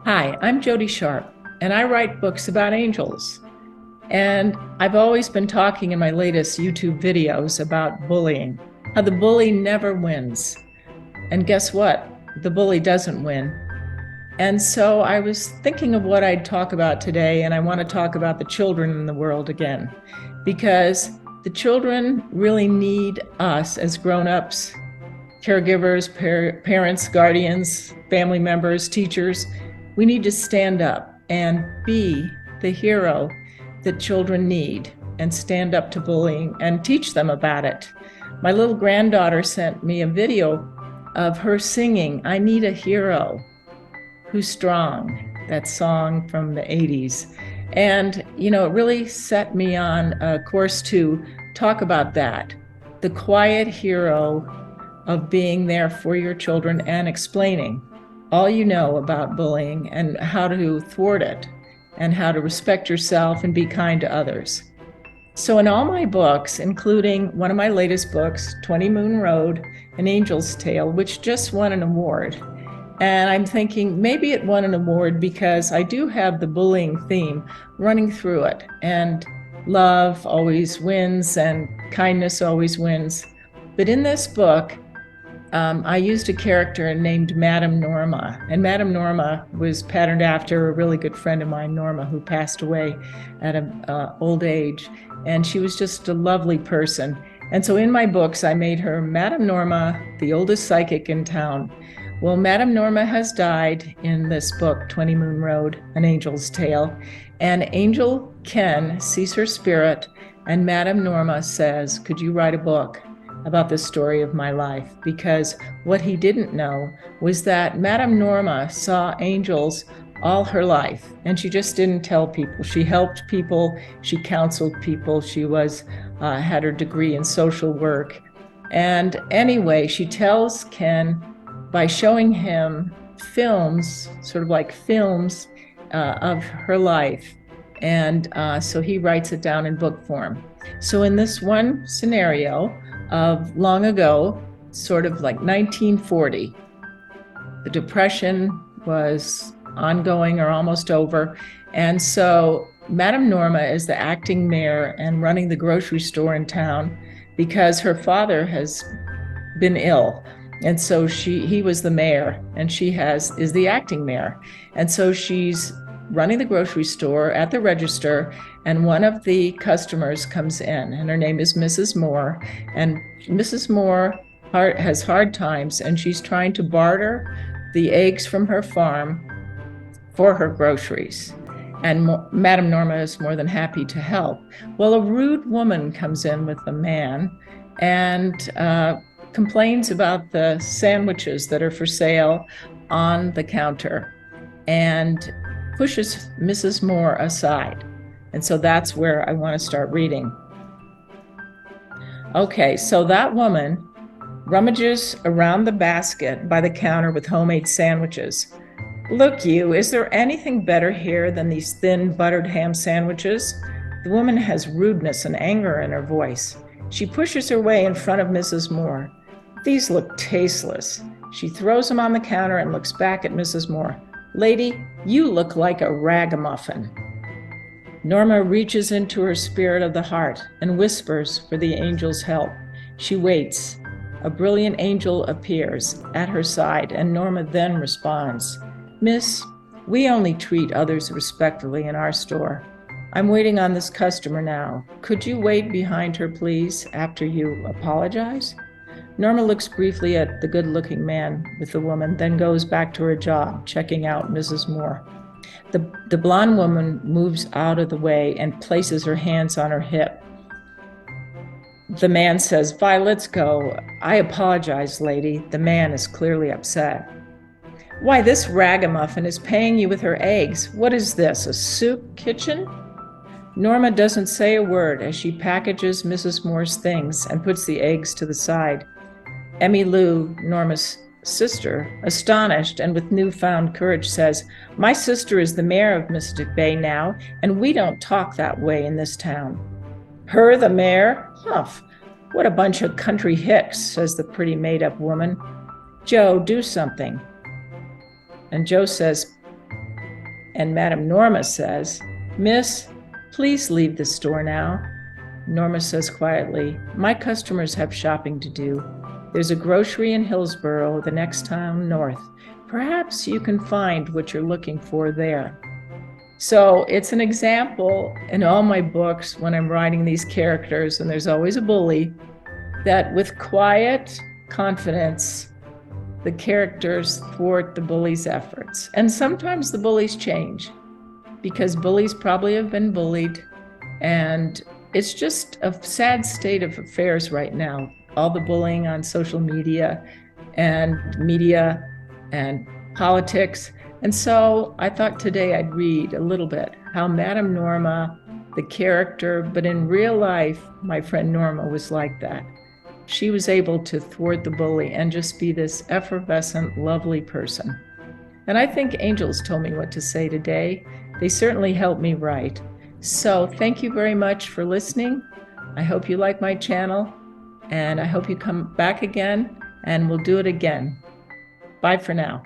Hi, I'm Jody Sharpe, and I write books about angels. And I've always been talking in my latest YouTube videos about bullying, how the bully never wins. And guess what? The bully doesn't win. And so I was thinking of what I'd talk about today, and I want to talk about the children in the world again, because the children really need us as grown-ups, caregivers, parents, guardians, family members, teachers. We need to stand up and be the hero that children need and stand up to bullying and teach them about it. My little granddaughter sent me a video of her singing, "I Need a Hero Who's Strong," that song from the 80s. And, it really set me on a course to talk about that, the quiet hero of being there for your children and explaining all you know about bullying and how to thwart it and how to respect yourself and be kind to others. So in all my books, including one of my latest books, 20 Moon Road, An Angel's Tale, which just won an award. And I'm thinking maybe it won an award because I do have the bullying theme running through it. And love always wins and kindness always wins. But in this book, I used a character named Madame Norma, and Madame Norma was patterned after a really good friend of mine, Norma, who passed away at an old age, and she was just a lovely person. And so in my books, I made her Madame Norma, the oldest psychic in town. Well, Madame Norma has died in this book, 20 Moon Road, An Angel's Tale, and Angel Ken sees her spirit, and Madame Norma says, "Could you write a book about the story of my life?" Because what he didn't know was that Madame Norma saw angels all her life, and she just didn't tell people. She helped people, she counseled people, she had her degree in social work. And anyway, she tells Ken by showing him films, sort of like films of her life. And so he writes it down in book form. So in this one scenario, of long ago, sort of like 1940. The Depression was ongoing or almost over. And so Madame Norma is the acting mayor and running the grocery store in town because her father has been ill. And so he was the mayor and she is the acting mayor. And so she's running the grocery store at the register, and one of the customers comes in, and her name is Mrs. Moore. And Mrs. Moore has hard times, and she's trying to barter the eggs from her farm for her groceries. And Madame Norma is more than happy to help. Well, a rude woman comes in with a man and complains about the sandwiches that are for sale on the counter and pushes Mrs. Moore aside. And so that's where I want to start reading. Okay, so that woman rummages around the basket by the counter with homemade sandwiches. "Look you, is there anything better here than these thin buttered ham sandwiches?" The woman has rudeness and anger in her voice. She pushes her way in front of Mrs. Moore. "These look tasteless." She throws them on the counter and looks back at Mrs. Moore. "Lady, you look like a ragamuffin." Norma reaches into her spirit of the heart and whispers for the angel's help. She waits. A brilliant angel appears at her side, and Norma then responds, "Miss, we only treat others respectfully in our store. I'm waiting on this customer now. Could you wait behind her, please, after you apologize?" Norma looks briefly at the good-looking man with the woman, then goes back to her job, checking out Mrs. Moore. The blonde woman moves out of the way and places her hands on her hip. The man says, "Vi, let's go. I apologize, lady." The man is clearly upset. "Why, this ragamuffin is paying you with her eggs. What is this, a soup kitchen?" Norma doesn't say a word as she packages Mrs. Moore's things and puts the eggs to the side. Emmy Lou, Norma's sister, astonished and with newfound courage, says, "My sister is the mayor of Mystic Bay now, and we don't talk that way in this town." "Her the mayor? Humph! What a bunch of country hicks," says the pretty made-up woman. "Joe, do something." And Joe says, And Madame Norma says, "Miss, please leave the store now." Norma says quietly, "My customers have shopping to do. There's a grocery in Hillsboro, the next town north. Perhaps you can find what you're looking for there." So it's an example in all my books when I'm writing these characters, and there's always a bully, that with quiet confidence, the characters thwart the bully's efforts. And sometimes the bullies change because bullies probably have been bullied. And it's just a sad state of affairs right now. All the bullying on social media and politics. And so I thought today I'd read a little bit how Madame Norma, the character, but in real life, my friend Norma was like that. She was able to thwart the bully and just be this effervescent, lovely person. And I think angels told me what to say today. They certainly helped me write. So thank you very much for listening. I hope you like my channel, and I hope you come back again, and we'll do it again. Bye for now.